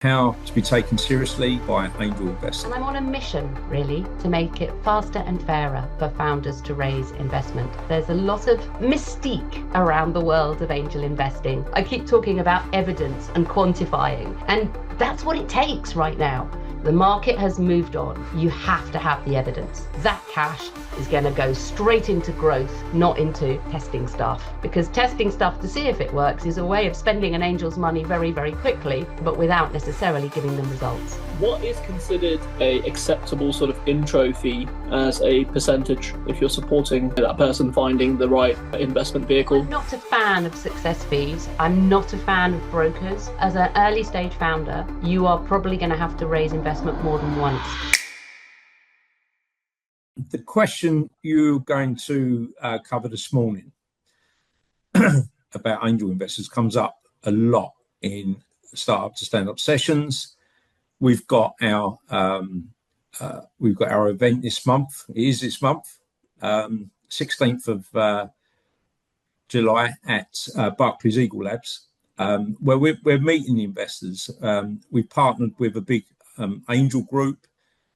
how to be taken seriously by angel investors. And I'm on a mission, really, to make it faster and fairer for founders to raise investment. There's a lot of mystique around the world of angel investing. I keep talking about evidence and quantifying, and that's what it takes right now. The market has moved on. You have to have the evidence. That cash is going to go straight into growth, not into testing stuff. Because testing stuff to see if it works is a way of spending an angel's money very, very quickly, but without necessarily giving them results. What is considered a acceptable sort of intro fee as a percentage if you're supporting that person finding the right investment vehicle? I'm not a fan of success fees. I'm not a fan of brokers. As an early stage founder, you are probably going to have to raise investment more than once. The question you're going to cover this morning about angel investors comes up a lot in startup to stand-up sessions. We've got our event this month. It is this month, 16th of July at Barclays Eagle Labs, where we're meeting the investors. We've partnered with a big angel group,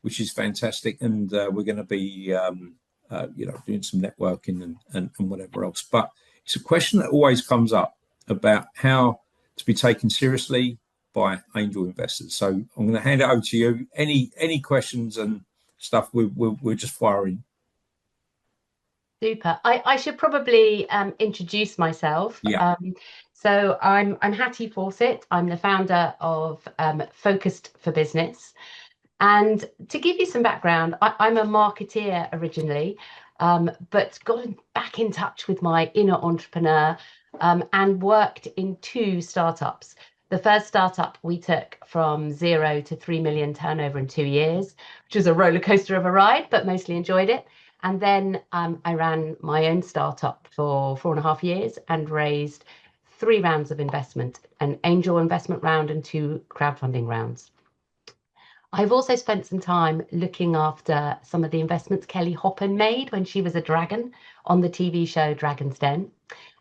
which is fantastic, and we're going to be doing some networking and whatever else. But it's a question that always comes up about how to be taken seriously by angel investors. So I'm going to hand it over to you. Any questions and stuff, we're just firing. Super. I should probably introduce myself. Yeah. So I'm Hatty Fawcett. I'm the founder of Focused for Business. And to give you some background, I'm a marketeer originally, but got back in touch with my inner entrepreneur and worked in 2 startups. The first startup we took from 0 to 3 million turnover in 2 years, which was a roller coaster of a ride, but mostly enjoyed it. And then I ran my own startup for 4.5 years and raised 3 rounds of investment, an angel investment round and 2 crowdfunding rounds. I've also spent some time looking after some of the investments Kelly Hoppen made when she was a dragon on the TV show Dragon's Den.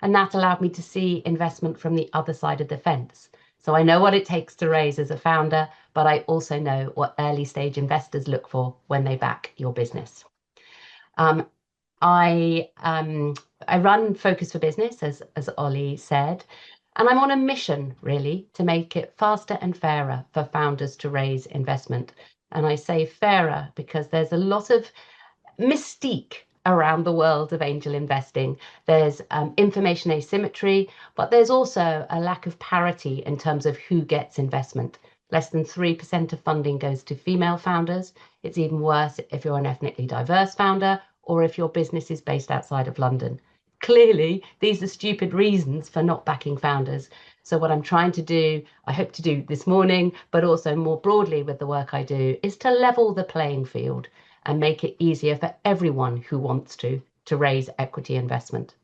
And that allowed me to see investment from the other side of the fence. So I know what it takes to raise as a founder, but I also know what early stage investors look for when they back your business. I run Focus for Business, as Ollie said, and I'm on a mission, really, to make it faster and fairer for founders to raise investment. And I say fairer because there's a lot of mystique around the world of angel investing. There's information asymmetry, but there's also a lack of parity in terms of who gets investment. Less than 3% of funding goes to female founders. It's even worse if you're an ethnically diverse founder or if your business is based outside of London. Clearly, these are stupid reasons for not backing founders. So what I'm trying to do, I hope to do this morning, but also more broadly with the work I do, is to level the playing field and make it easier for everyone who wants to raise equity investment.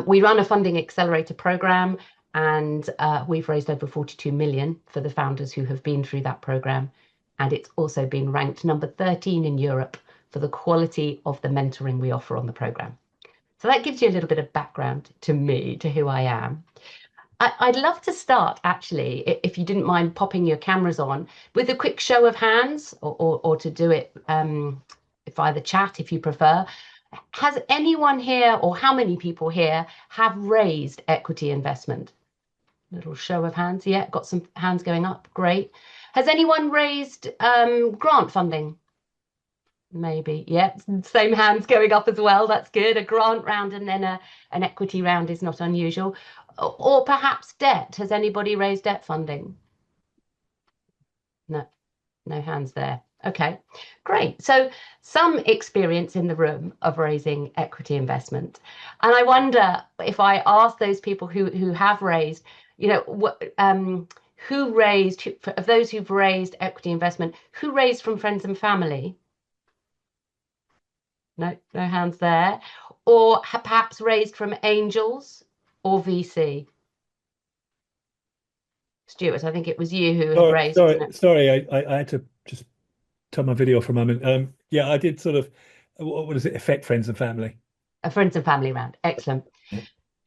We run a funding accelerator program, and we've raised over 42 million for the founders who have been through that program. And it's also been ranked number 13 in Europe for the quality of the mentoring we offer on the program. So that gives you a little bit of background to me, to who I am. I'd love to start, actually, if you didn't mind popping your cameras on, with a quick show of hands, or to do it via the chat, if you prefer. Has anyone here, or how many people here, have raised equity investment? Little show of hands. Yeah, got some hands going up. Great. Has anyone raised grant funding? Maybe. Yeah, same hands going up as well. That's good. A grant round and then an equity round is not unusual. Or perhaps debt. Has anybody raised debt funding? No hands there. Okay, great. So some experience in the room of raising equity investment. And I wonder if I ask those people who have raised, who raised, of those who've raised equity investment, who raised from friends and family? No hands there. Or perhaps raised from angels or VC? Stuart, I think it was you who had raised. Sorry, I had to just turn my video for a moment. Yeah, I did sort of, what does it affect friends and family? A friends and family round. Excellent.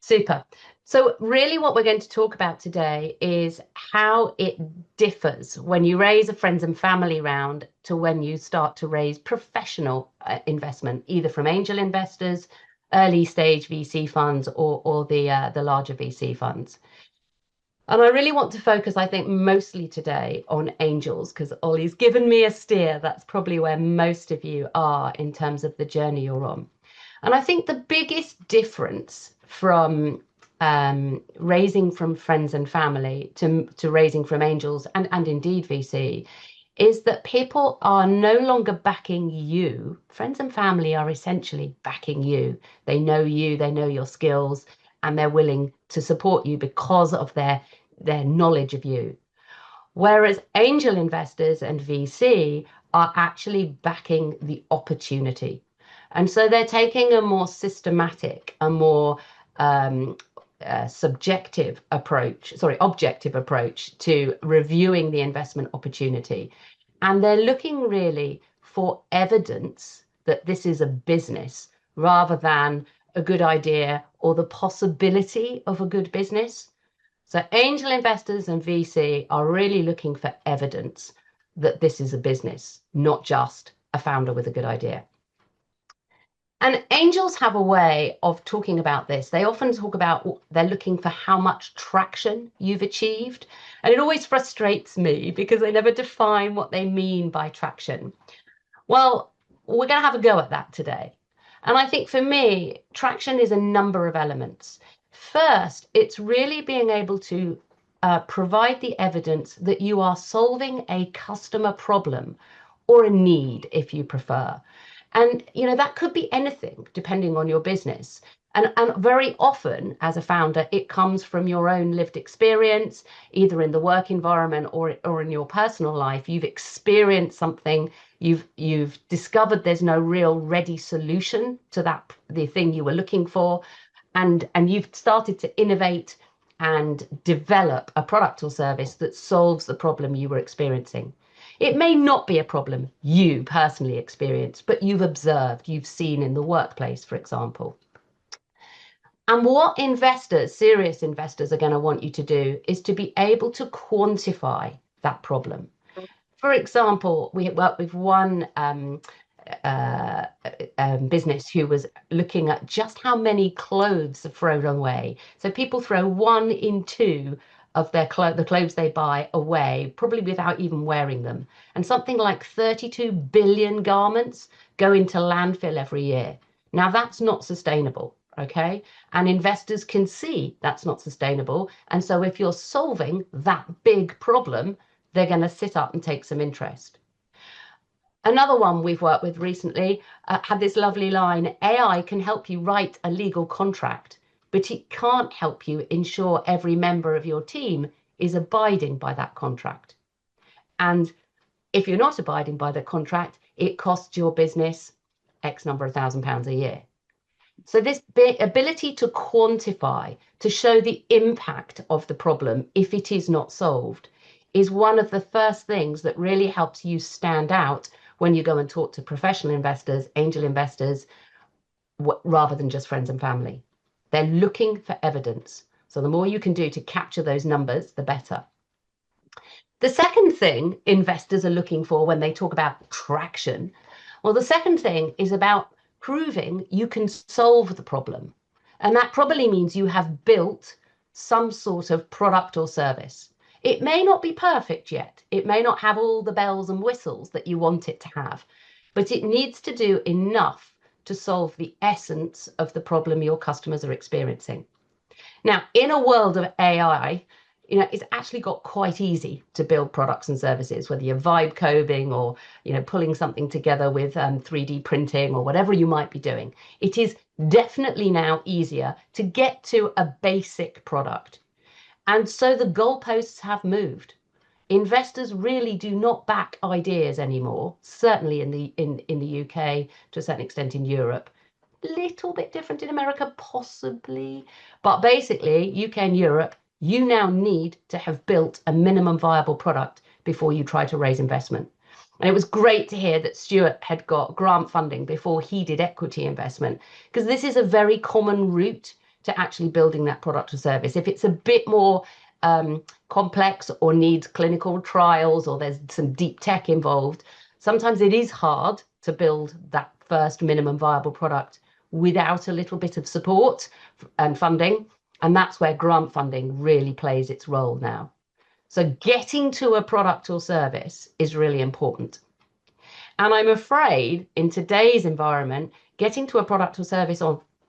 Super. So really what we're going to talk about today is how it differs when you raise a friends and family round to when you start to raise professional investment, either from angel investors, early stage VC funds, or the larger VC funds. And I really want to focus, I think, mostly today on angels, because Ollie's given me a steer. That's probably where most of you are in terms of the journey you're on. And I think the biggest difference from raising from friends and family to raising from angels and indeed VC is that people are no longer backing you. Friends and family are essentially backing you. They know you, they know your skills, and they're willing to support you because of their knowledge of you. Whereas angel investors and VC are actually backing the opportunity. And so they're taking a more systematic, a more objective approach to reviewing the investment opportunity. And they're looking really for evidence that this is a business rather than a good idea or the possibility of a good business. So angel investors and VC are really looking for evidence that this is a business, not just a founder with a good idea. And angels have a way of talking about this. They often talk about they're looking for how much traction you've achieved. And it always frustrates me because they never define what they mean by traction. Well, we're going to have a go at that today. And I think for me, traction is a number of elements. First, it's really being able to provide the evidence that you are solving a customer problem or a need, if you prefer. And, you know, that could be anything depending on your business. And very often as a founder, it comes from your own lived experience, either in the work environment or in your personal life. You've experienced something, you've discovered there's no real ready solution to the thing you were looking for. And you've started to innovate and develop a product or service that solves the problem you were experiencing. It may not be a problem you personally experienced, but you've observed, you've seen in the workplace, for example. And what investors, serious investors, are going to want you to do is to be able to quantify that problem. For example, we worked with one business who was looking at just how many clothes are thrown away. So people throw 1 in 2 of the clothes they buy away, probably without even wearing them. And something like 32 billion garments go into landfill every year. Now that's not sustainable, okay? And investors can see that's not sustainable. And so if you're solving that big problem, they're going to sit up and take some interest. Another one we've worked with recently had this lovely line: AI can help you write a legal contract, but it can't help you ensure every member of your team is abiding by that contract. And if you're not abiding by the contract, it costs your business X number of £1,000s a year. So this ability to quantify, to show the impact of the problem if it is not solved, is one of the first things that really helps you stand out when you go and talk to professional investors, angel investors, rather than just friends and family. They're looking for evidence. So the more you can do to capture those numbers, the better. The second thing investors are looking for when they talk about traction, well, the second thing is about proving you can solve the problem. And that probably means you have built some sort of product or service. It may not be perfect yet. It may not have all the bells and whistles that you want it to have, but it needs to do enough to solve the essence of the problem your customers are experiencing. Now, in a world of AI, you know, it's actually got quite easy to build products and services, whether you're vibe coding or, you know, pulling something together with 3D printing or whatever you might be doing. It is definitely now easier to get to a basic product. And so the goalposts have moved. Investors really do not back ideas anymore, certainly in the UK, to a certain extent in Europe. Little bit different in America, possibly. But basically, UK and Europe, you now need to have built a minimum viable product before you try to raise investment. And it was great to hear that Stuart had got grant funding before he did equity investment, because this is a very common route to actually building that product or service. If it's a bit more complex or needs clinical trials or there's some deep tech involved, sometimes it is hard to build that first minimum viable product without a little bit of support and funding. And that's where grant funding really plays its role now. So getting to a product or service is really important. And I'm afraid in today's environment, getting to a product or service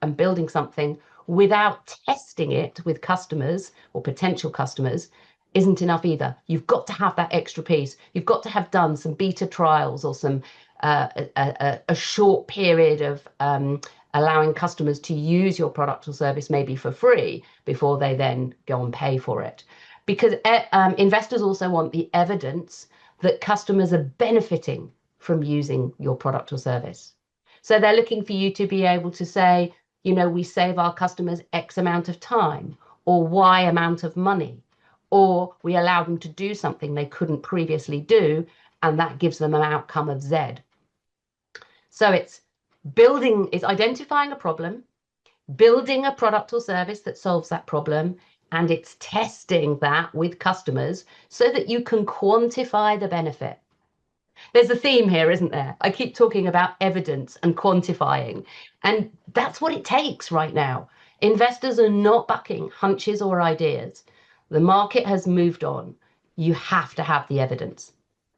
and building something without testing it with customers or potential customers isn't enough either. You've got to have that extra piece. You've got to have done some beta trials or some a short period of allowing customers to use your product or service maybe for free before they then go and pay for it. Because investors also want the evidence that customers are benefiting from using your product or service. So they're looking for you to be able to say, you know, we save our customers X amount of time or Y amount of money, or we allow them to do something they couldn't previously do, and that gives them an outcome of Z. So it's identifying a problem, building a product or service that solves that problem, and it's testing that with customers so that you can quantify the benefit. There's a theme here, isn't there? I keep talking about evidence and quantifying, and that's what it takes right now. Investors are not bucking hunches or ideas. The market has moved on. You have to have the evidence.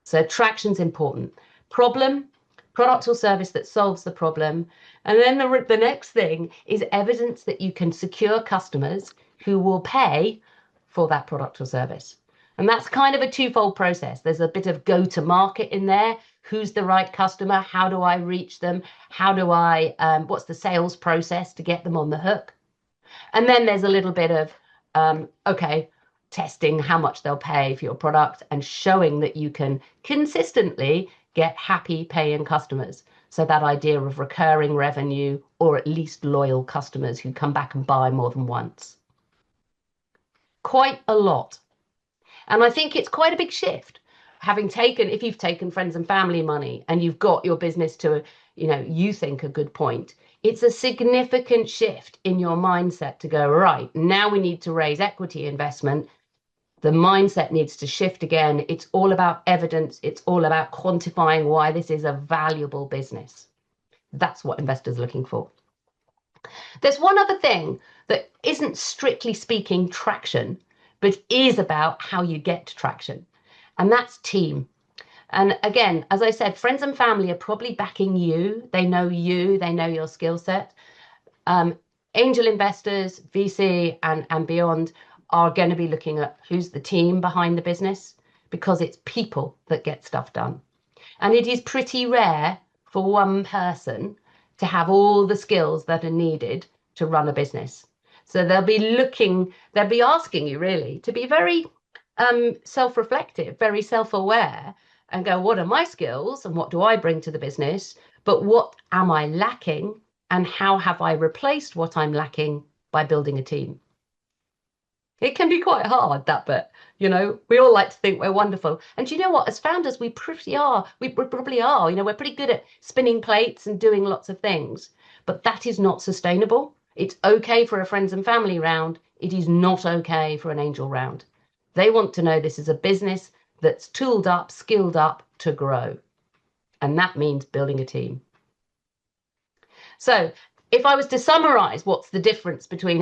So traction's important. Problem, product or service that solves the problem. And then the next thing is evidence that you can secure customers who will pay for that product or service. And that's kind of a twofold process. There's a bit of go to market in there. Who's the right customer? How do I reach them? How do I, what's the sales process to get them on the hook? And then there's a little bit of, okay, testing how much they'll pay for your product and showing that you can consistently get happy paying customers. So that idea of recurring revenue, or at least loyal customers who come back and buy more than once. Quite a lot. And I think it's quite a big shift. If you've taken friends and family money and you've got your business to, you think a good point, it's a significant shift in your mindset to go, right, now we need to raise equity investment. The mindset needs to shift again. It's all about evidence. It's all about quantifying why this is a valuable business. That's what investors are looking for. There's one other thing that isn't strictly speaking traction, but is about how you get to traction. And that's team. And again, as I said, friends and family are probably backing you. They know your skill set. Angel investors, VC and beyond are going to be looking at who's the team behind the business, because it's people that get stuff done. And it is pretty rare for one person to have all the skills that are needed to run a business. So they'll be asking you really to be very self-reflective, very self-aware, and go, what are my skills and what do I bring to the business? But what am I lacking, and how have I replaced what I'm lacking by building a team? It can be quite hard, that bit. We all like to think we're wonderful. And you know what? As founders, we probably are. We're pretty good at spinning plates and doing lots of things. But that is not sustainable. It's okay for a friends and family round. It is not okay for an angel round. They want to know this is a business that's tooled up, skilled up to grow. And that means building a team. So if I was to summarize what's the difference between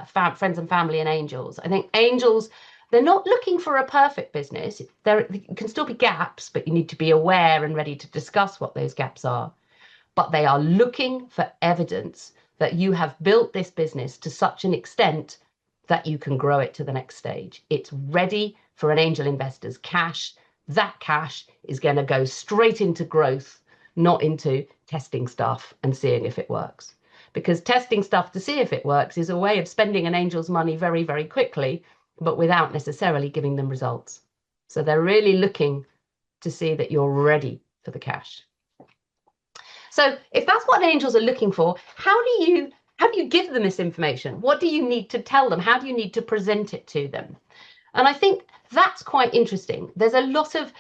friends and family and angels, I think angels, they're not looking for a perfect business. There can still be gaps, but you need to be aware and ready to discuss what those gaps are. But they are looking for evidence that you have built this business to such an extent that you can grow it to the next stage. It's ready for an angel investor's cash. That cash is going to go straight into growth, not into testing stuff and seeing if it works. Because testing stuff to see if it works is a way of spending an angel's money very, very quickly, but without necessarily giving them results. So they're really looking to see that you're ready for the cash. So if that's what angels are looking for, how do you give them this information? What do you need to tell them? How do you need to present it to them? And I think that's quite interesting. There's a lot of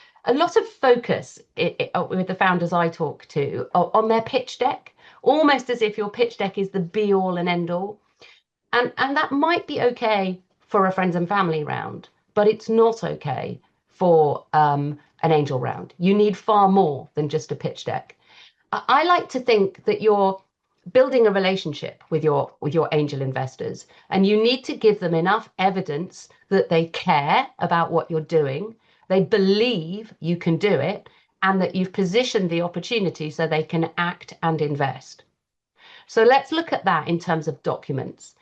focus with the founders I talk to on their pitch deck, almost as if your pitch deck is the be all and end all. And that might be okay for a friends and family round, but it's not okay for an angel round. You need far more than just a pitch deck. I like to think that you're building a relationship with your angel investors, and you need to give them enough evidence that they care about what you're doing, they believe you can do it, and that you've positioned the opportunity so they can act and invest. So let's look at that in terms of documents.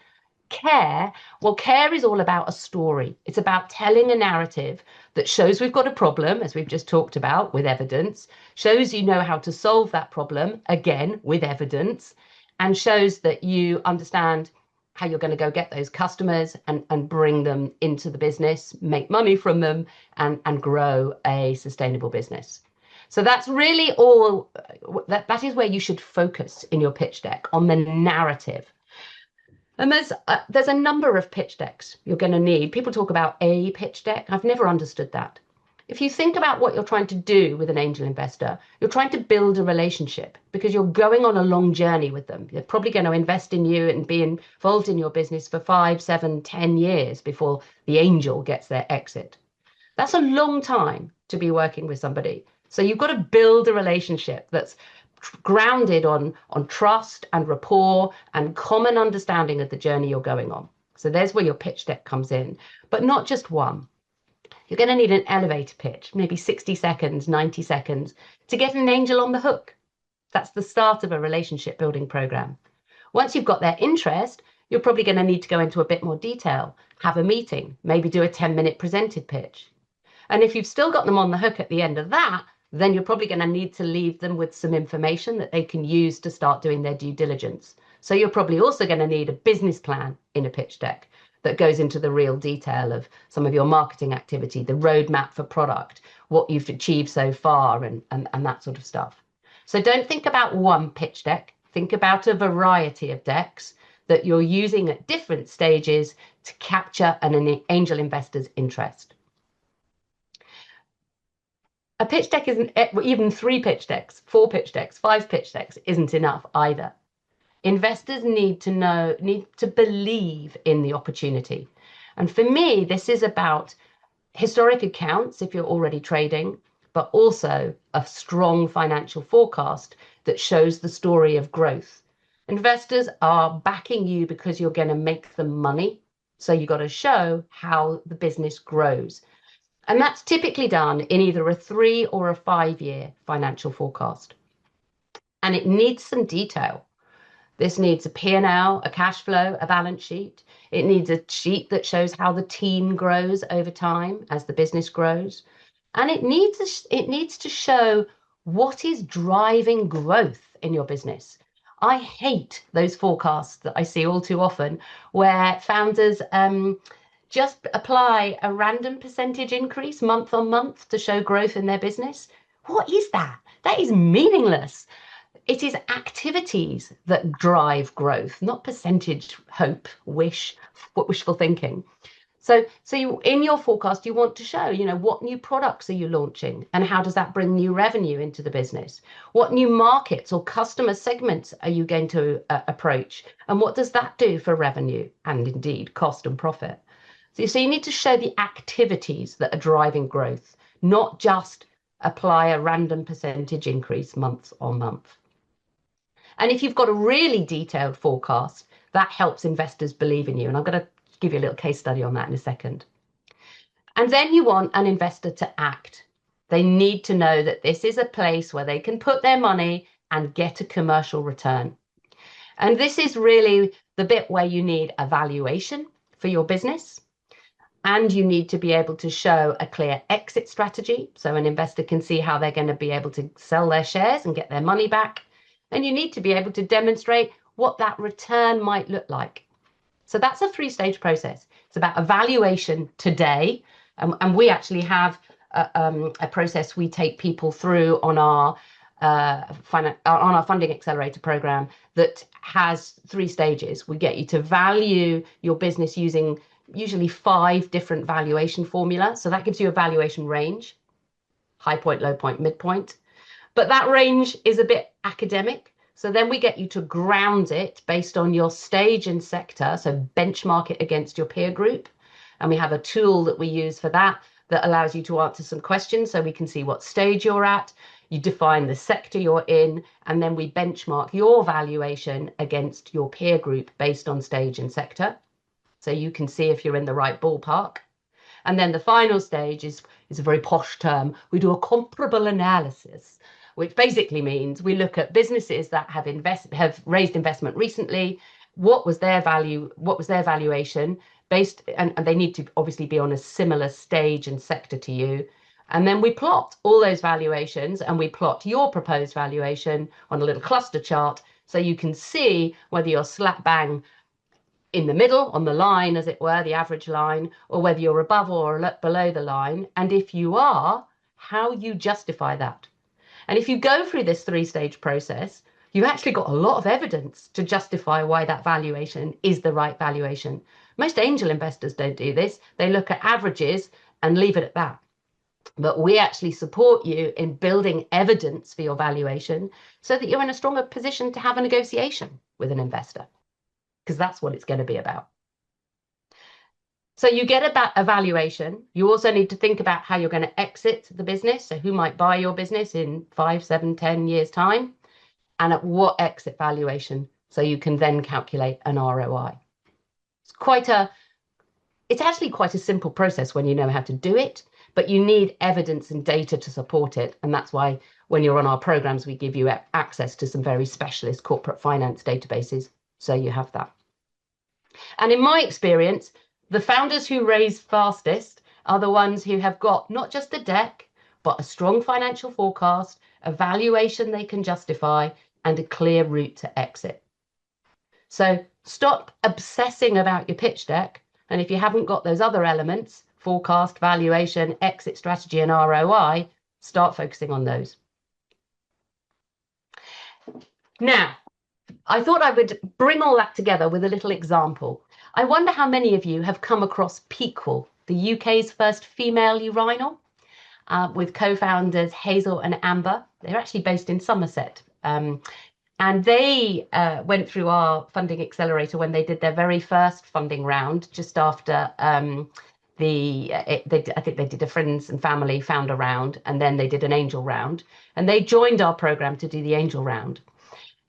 Care, well, care is all about a story. It's about telling a narrative that shows we've got a problem, as we've just talked about, with evidence, shows you know how to solve that problem, again, with evidence, and shows that you understand how you're going to go get those customers and bring them into the business, make money from them, and grow a sustainable business. So that's really all, that is where you should focus in your pitch deck, on the narrative. And there's a number of pitch decks you're going to need. People talk about a pitch deck. I've never understood that. If you think about what you're trying to do with an angel investor, you're trying to build a relationship because you're going on a long journey with them. They're probably going to invest in you and be involved in your business for 5, 7, 10 years before the angel gets their exit. That's a long time to be working with somebody. So you've got to build a relationship that's grounded on trust and rapport and common understanding of the journey you're going on. So there's where your pitch deck comes in, but not just one. You're going to need an elevator pitch, maybe 60 seconds, 90 seconds, to get an angel on the hook. That's the start of a relationship building program. Once you've got their interest, you're probably going to need to go into a bit more detail, have a meeting, maybe do a 10-minute presented pitch. And if you've still got them on the hook at the end of that, then you're probably going to need to leave them with some information that they can use to start doing their due diligence. So you're probably also going to need a business plan in a pitch deck that goes into the real detail of some of your marketing activity, the roadmap for product, what you've achieved so far, and that sort of stuff. So don't think about one pitch deck. Think about a variety of decks that you're using at different stages to capture an angel investor's interest. A pitch deck isn't, even 3 pitch decks, 4 pitch decks, 5 pitch decks isn't enough either. Investors need to believe in the opportunity. And for me, this is about historic accounts if you're already trading, but also a strong financial forecast that shows the story of growth. Investors are backing you because you're going to make them money. So you've got to show how the business grows. And that's typically done in either a 3 or a 5-year financial forecast. And it needs some detail. This needs a P&L, a cash flow, a balance sheet. It needs a sheet that shows how the team grows over time as the business grows. And it needs to show what is driving growth in your business. I hate those forecasts that I see all too often where founders just apply a random percentage increase month on month to show growth in their business. What is that? That is meaningless. It is activities that drive growth, not percentage hope, wishful thinking. So you, in your forecast, you want to show, what new products are you launching and how does that bring new revenue into the business? What new markets or customer segments are you going to approach? And what does that do for revenue and indeed cost and profit? So you need to show the activities that are driving growth, not just apply a random percentage increase month on month. And if you've got a really detailed forecast, that helps investors believe in you. And I'm going to give you a little case study on that in a second. And then you want an investor to act. They need to know that this is a place where they can put their money and get a commercial return. And this is really the bit where you need a valuation for your business. And you need to be able to show a clear exit strategy so an investor can see how they're going to be able to sell their shares and get their money back. And you need to be able to demonstrate what that return might look like. So that's a 3-stage process. It's about evaluation today. And we actually have a process we take people through on our funding accelerator program that has 3 stages. We get you to value your business using usually 5 different valuation formulas. So that gives you a valuation range, high point, low point, midpoint. But that range is a bit academic. So then we get you to ground it based on your stage and sector. So benchmark it against your peer group. And we have a tool that we use for that allows you to answer some questions so we can see what stage you're at. You define the sector you're in, and then we benchmark your valuation against your peer group based on stage and sector. So you can see if you're in the right ballpark. And then the final stage is a very posh term. We do a comparable analysis, which basically means we look at businesses that have raised investment recently. What was their value? What was their valuation based? And they need to obviously be on a similar stage and sector to you. And then we plot all those valuations, and we plot your proposed valuation on a little cluster chart, so you can see whether you're slap bang in the middle, on the line, as it were, the average line, or whether you're above or below the line. And if you are, how you justify that. And if you go through this 3-stage process, you've actually got a lot of evidence to justify why that valuation is the right valuation. Most angel investors don't do this. They look at averages and leave it at that. But we actually support you in building evidence for your valuation so that you're in a stronger position to have a negotiation with an investor, because that's what it's going to be about. So you get a valuation. You also need to think about how you're going to exit the business. So who might buy your business in 5, 7, 10 years' time, and at what exit valuation, so you can then calculate an ROI. It's actually quite a simple process when you know how to do it, but you need evidence and data to support it. And that's why when you're on our programs, we give you access to some very specialist corporate finance databases, so you have that. And in my experience, the founders who raise fastest are the ones who have got not just a deck, but a strong financial forecast, a valuation they can justify, and a clear route to exit. So stop obsessing about your pitch deck. And if you haven't got those other elements, forecast, valuation, exit strategy, and ROI, start focusing on those. Now, I thought I would bring all that together with a little example. I wonder how many of you have come across Pequel, the UK's first female urinal, with co-founders Hazel and Amber. They're actually based in Somerset. And they went through our funding accelerator when they did their very first funding round, just after I think they did a friends and family founder round, and then they did an angel round. And they joined our program to do the angel round.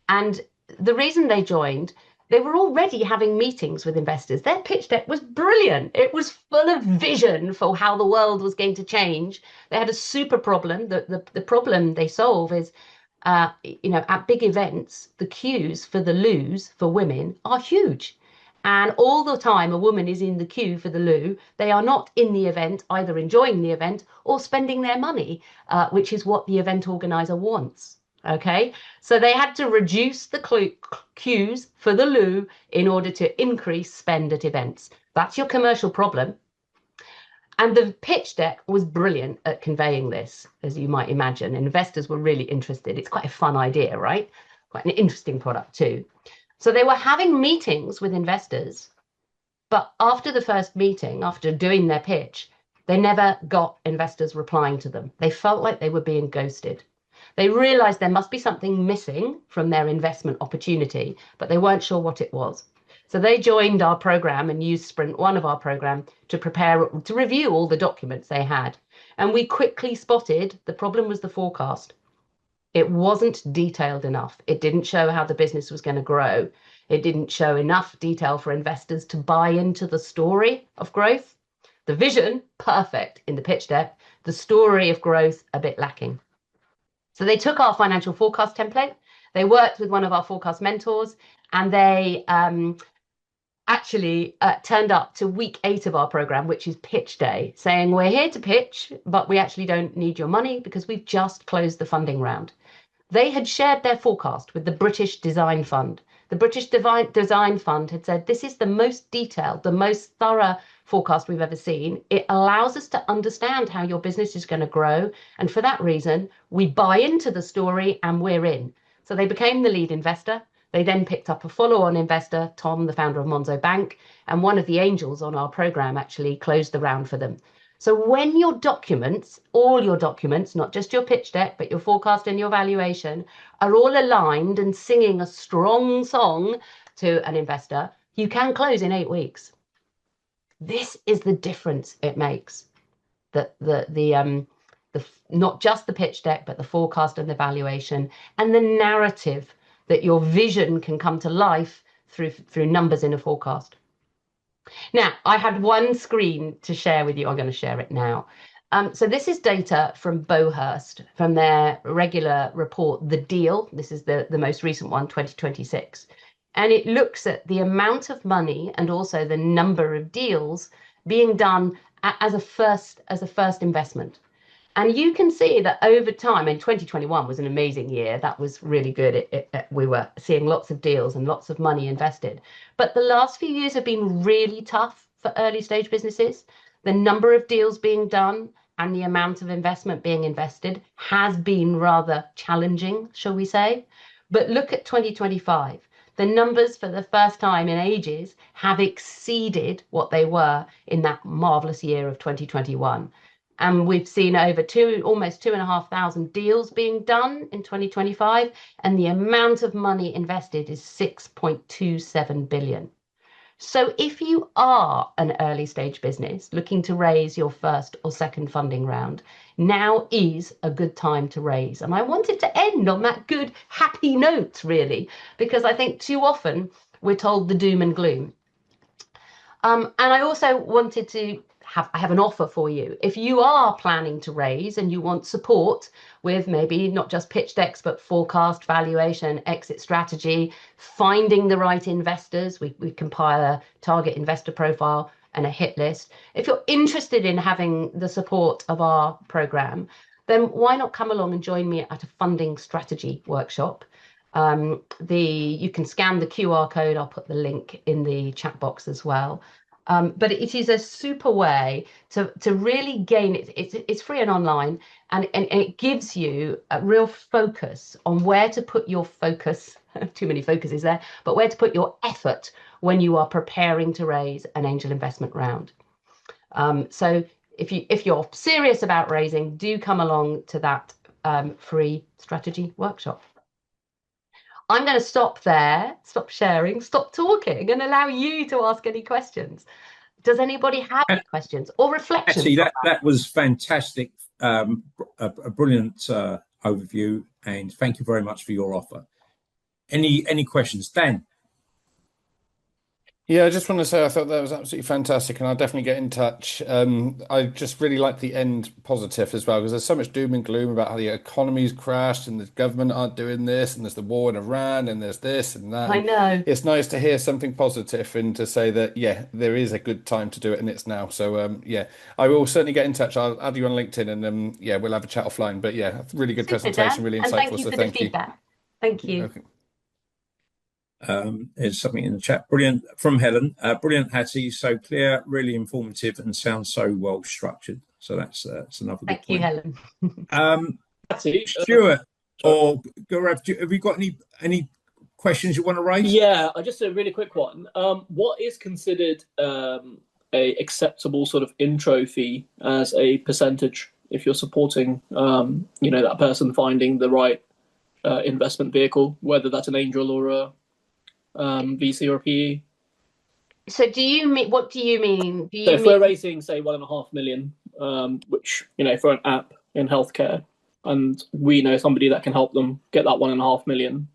And the reason they joined, they were already having meetings with investors. Their pitch deck was brilliant. It was full of vision for how the world was going to change. They had a super problem. The problem they solve is, at big events, the queues for the loos for women are huge. And all the time a woman is in the queue for the loo, they are not in the event, either enjoying the event or spending their money, which is what the event organizer wants. Okay, so they had to reduce the queues for the loo in order to increase spend at events. That's your commercial problem. And the pitch deck was brilliant at conveying this, as you might imagine. Investors were really interested. It's quite a fun idea, right? Quite an interesting product too. So they were having meetings with investors, but after the first meeting, after doing their pitch, they never got investors replying to them. They felt like they were being ghosted. They realized there must be something missing from their investment opportunity, but they weren't sure what it was. So they joined our program and used Sprint 1 of our program to review all the documents they had. And we quickly spotted the problem was the forecast. It wasn't detailed enough. It didn't show how the business was going to grow. It didn't show enough detail for investors to buy into the story of growth. The vision, perfect in the pitch deck. The story of growth, a bit lacking. So they took our financial forecast template. They worked with one of our forecast mentors, and they actually turned up to week 8 of our program, which is pitch day, saying, we're here to pitch, but we actually don't need your money because we've just closed the funding round. They had shared their forecast with the British Design Fund. The British Design Fund had said, this is the most detailed, the most thorough forecast we've ever seen. It allows us to understand how your business is going to grow. And for that reason, we buy into the story and we're in. So they became the lead investor. They then picked up a follow-on investor, Tom, the founder of Monzo Bank, and one of the angels on our program actually closed the round for them. So when your documents, all your documents, not just your pitch deck, but your forecast and your valuation, are all aligned and singing a strong song to an investor, you can close in 8 weeks. This is the difference it makes. The not just the pitch deck, but the forecast and the valuation and the narrative that your vision can come to life through numbers in a forecast. Now, I had one screen to share with you. I'm going to share it now. So this is data from Bowhurst from their regular report, The Deal. This is the most recent one, 2026. And it looks at the amount of money and also the number of deals being done as a first investment. And you can see that over time, and 2021 was an amazing year. That was really good. We were seeing lots of deals and lots of money invested. But the last few years have been really tough for early stage businesses. The number of deals being done and the amount of investment being invested has been rather challenging, shall we say. But look at 2025. The numbers for the first time in ages have exceeded what they were in that marvelous year of 2021. And we've seen over almost 2,500 deals being done in 2025. And the amount of money invested is 6.27 billion. So if you are an early stage business looking to raise your first or second funding round, now is a good time to raise. And I wanted to end on that good, happy note, really, because I think too often we're told the doom and gloom. And I also wanted to I have an offer for you. If you are planning to raise and you want support with maybe not just pitch decks, but forecast, valuation, exit strategy, finding the right investors, we compile a target investor profile and a hit list. If you're interested in having the support of our program, then why not come along and join me at a funding strategy workshop? You can scan the QR code. I'll put the link in the chat box as well. But it is a super way to really gain it. It's free and online, and it gives you a real focus on where to put your focus. Too many focuses there, but where to put your effort when you are preparing to raise an angel investment round. So if you're serious about raising, do come along to that free strategy workshop. I'm going to stop there, stop sharing, stop talking, and allow you to ask any questions. Does anybody have any questions or reflections? Actually, that was fantastic, a brilliant overview, and thank you very much for your offer. Any questions, Dan? Yeah, I just want to say I thought that was absolutely fantastic, and I'll definitely get in touch. I just really like the end positive as well, because there's so much doom and gloom about how the economy's crashed and the government aren't doing this, and there's the war in Iran, and there's this and that. I know. It's nice to hear something positive and to say that, yeah, there is a good time to do it, and it's now. So, yeah, I will certainly get in touch. I'll add you on LinkedIn, and yeah, we'll have a chat offline. But yeah, really good presentation, really insightful. And thank you for the feedback. Thank you. Okay. There's something in the chat. Brilliant from Helen. Brilliant, Hattie. So clear, really informative, and sounds so well structured. So that's another good Thank you, point. Helen. Stuart or Gaurav, have you got any questions you want to raise? Yeah, just a really quick one. What is considered a acceptable sort of intro fee as a percentage if you're supporting that person finding the right investment vehicle, whether that's an angel or a VC or a PE? So what do you mean? So if we're raising, say, 1.5 million, which, for an app in healthcare, and we know somebody that can help them get that 1.5 million,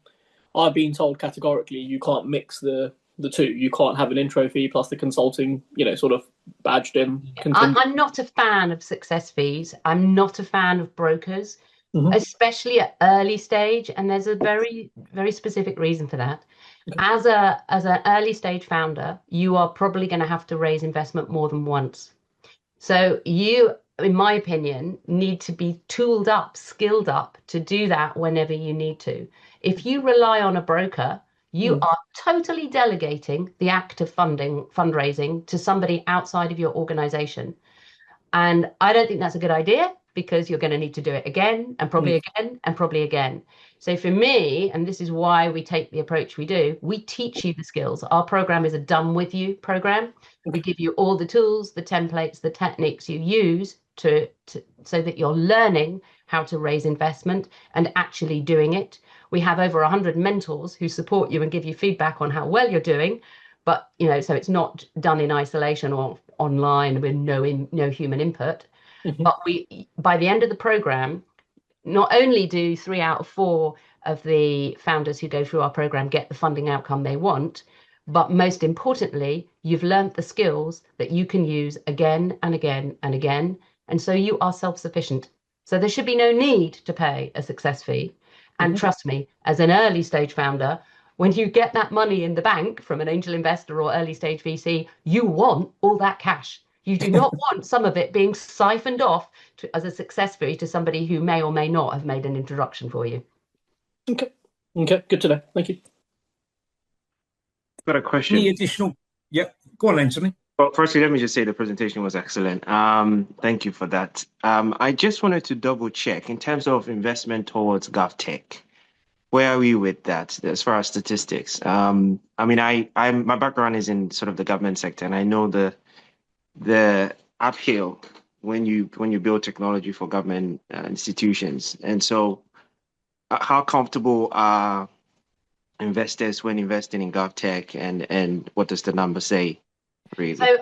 I've been told categorically you can't mix the two. You can't have an intro fee plus the consulting, sort of badged in. I'm not a fan of success fees. I'm not a fan of brokers, especially at early stage. And there's a very, very specific reason for that. As an early stage founder, you are probably going to have to raise investment more than once. So you, in my opinion, need to be tooled up, skilled up to do that whenever you need to. If you rely on a broker, you are totally delegating the act of fundraising to somebody outside of your organization. And I don't think that's a good idea. because you're going to need to do it again and probably again and probably again. So for me, and this is why we take the approach we do, we teach you the skills. Our program is a done with you program. We give you all the tools, the templates, the techniques you use to so that you're learning how to raise investment and actually doing it. We have over 100 mentors who support you and give you feedback on how well you're doing. But, you know, so it's not done in isolation or online with no human input. But by the end of the program, not only do 3 out of 4 of the founders who go through our program get the funding outcome they want, but most importantly, you've learned the skills that you can use again and again and again. And so you are self-sufficient. So there should be no need to pay a success fee. And trust me, as an early stage founder, when you get that money in the bank from an angel investor or early stage VC, you want all that cash. You do not want some of it being siphoned off as a success fee to somebody who may or may not have made an introduction for you. Okay, good to know. Thank you. I've got a question. Any additional? Yep, go on, Anthony. Well, firstly, let me just say the presentation was excellent. Thank you for that. I just wanted to double check in terms of investment towards GovTech. Where are we with that as far as statistics? I mean, my background is in sort of the government sector, and I know the uphill when you build technology for government institutions. And so how comfortable are investors when investing in GovTech, and what does the number say, really? So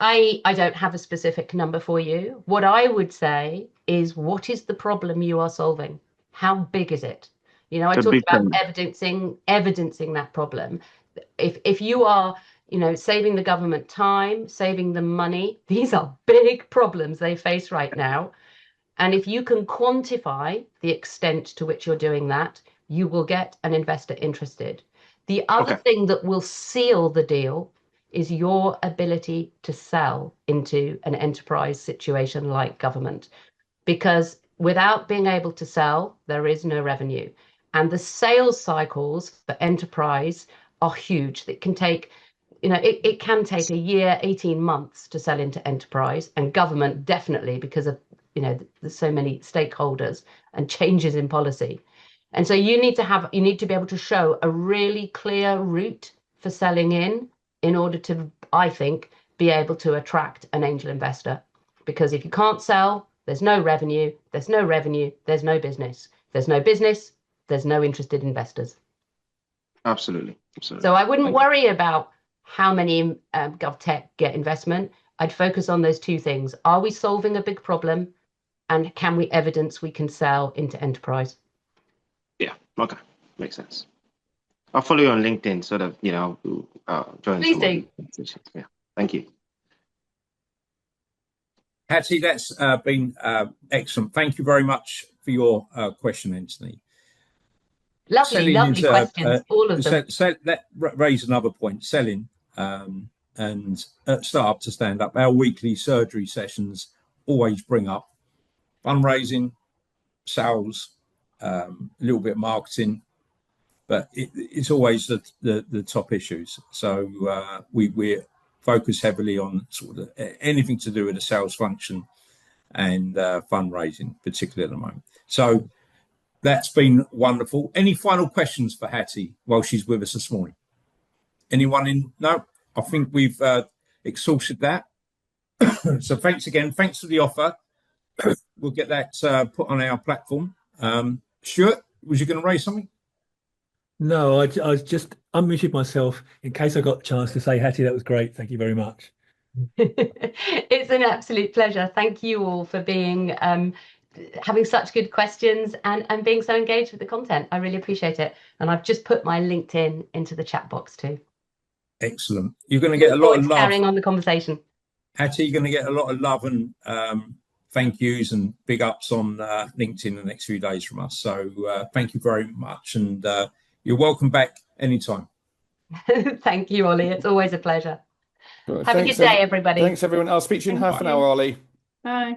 I don't have a specific number for you. What I would say is, what is the problem you are solving? How big is it? You know, I talked about evidencing that problem. If you are, you know, saving the government time, saving them money, these are big problems they face right now. And if you can quantify the extent to which you're doing that, you will get an investor interested. The other thing that will seal the deal is your ability to sell into an enterprise situation like government. Because without being able to sell, there is no revenue. And the sales cycles for enterprise are huge. It can take, you know, it can take a year, 18 months to sell into enterprise, and government definitely, because of, you know, there's so many stakeholders and changes in policy. And so you need to be able to show a really clear route for selling in order to, I think, be able to attract an angel investor. Because if you can't sell, there's no revenue, there's no revenue, there's no business. There's no business, there's no interested investors. Absolutely. So I wouldn't worry about how many GovTech get investment. I'd focus on those two things. Are we solving a big problem? And can we evidence we can sell into enterprise? Yeah, okay. Makes sense. I'll follow you on LinkedIn so that, you know, join. Please do. Yeah, thank you. Hattie, that's been excellent. Thank you very much for your question, Anthony. Lovely questions, all of them. Let raise another point. Selling and Startup to Stand Up, our weekly surgery sessions always bring up fundraising, sales, a little bit of marketing, but it's always the top issues. So we focus heavily on sort of anything to do with the sales function and fundraising, particularly at the moment. So that's been wonderful. Any final questions for Hattie while she's with us this morning? Anyone in? No, I think we've exhausted that. So thanks again. Thanks for the offer. We'll get that put on our platform. Stuart, was you going to raise something? No, I was just unmuted myself in case I got the chance to say, Hattie, that was great. Thank you very much. It's an absolute pleasure. Thank you all for being having such good questions and being so engaged with the content. I really appreciate it. And I've just put my LinkedIn into the chat box too. Excellent. You're going to get a lot of love. Carrying on the conversation. Hattie, you're going to get a lot of love and thank yous and big ups on LinkedIn the next few days from us. So thank you very much. And you're welcome back anytime. Thank you, Ollie. It's always a pleasure. Well, Have a good day, everybody. Thanks, everyone. I'll speak to you in half an hour, Ollie. Bye.